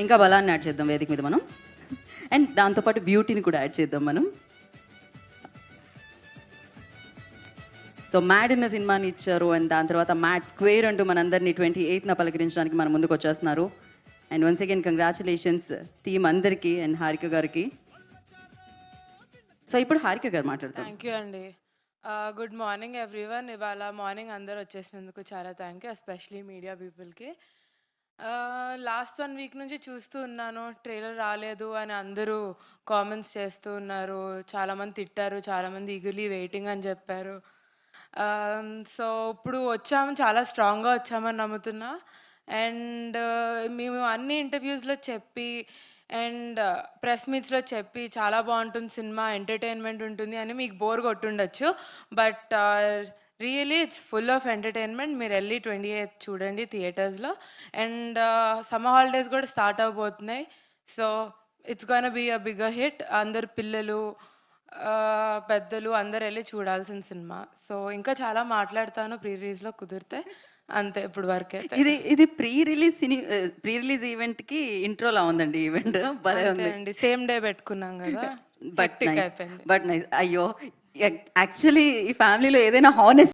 ఇంకా బలాన్ని యాడ్ చేద్దాం వేదిక మీద మనం. అండ్ దాంతోపాటు బ్యూటీని కూడా యాడ్ చేద్దాం మనం. సో మ్యాడ్ అన్న సినిమాని ఇచ్చారు. అండ్ దాని తర్వాత మ్యాడ్ స్క్వేర్ అంటూ మనందరినీ 28న పలకరించడానికి మన ముందుకు వచ్చేస్తున్నారు. And once again congratulations team అందరికీ అండ్ హారిక గారికి. సో ఇప్పుడు హారిక గారు మాట్లాడతారు. థ్యాంక్ యూ అండి. Good morning everyone. ఇవాళ మార్నింగ్ అందరు వచ్చేసినందుకు చాలా థ్యాంక్ యూ, ఎస్పెషలీ మీడియా పీపుల్కి. లాస్ట్ 1 వీక్ నుంచి చూస్తూ ఉన్నాను, ట్రైలర్ రాలేదు అని అందరూ కామెంట్స్ చేస్తూ ఉన్నారు. చాలామంది తిట్టారు, చాలామంది ఈగర్లీ వెయిటింగ్ అని చెప్పారు. సో ఇప్పుడు వచ్చాము, చాలా స్ట్రాంగ్గా వచ్చామని నమ్ముతున్నా. అండ్ మేము అన్ని ఇంటర్వ్యూస్లో చెప్పి అండ్ ప్రెస్ మీట్స్లో చెప్పి చాలా బాగుంటుంది సినిమా, ఎంటర్టైన్మెంట్ ఉంటుంది అని మీకు బోర్ కొట్టుండొచ్చు. But really it's full of entertainment. మీరు వెళ్ళి 28th చూడండి థియేటర్స్లో. అండ్ సమ్మర్ హాలిడేస్ కూడా స్టార్ట్ అవబోతున్నాయి. So it's gonna be a bigger hit. అందరు పిల్లలు పెద్దలు అందరు వెళ్ళి చూడాల్సిన సినిమా. సో ఇంకా చాలా మాట్లాడతాను ప్రీ రిలీజ్లో కుదిరితే. అంతే ఇప్పుడు వరకే. ఇది ప్రీ రిలీజ్ ఈవెంట్ కి ఇంట్రోలా ఉందండి ఈవెంట్. భలే ఉంది అండి, సేమ్ డే పెట్టుకున్నాం కదా. But nice. అయ్యో యాక్చువల్లీ ఈ ఫ్యామిలీలో ఏదైనా హానెస్ట్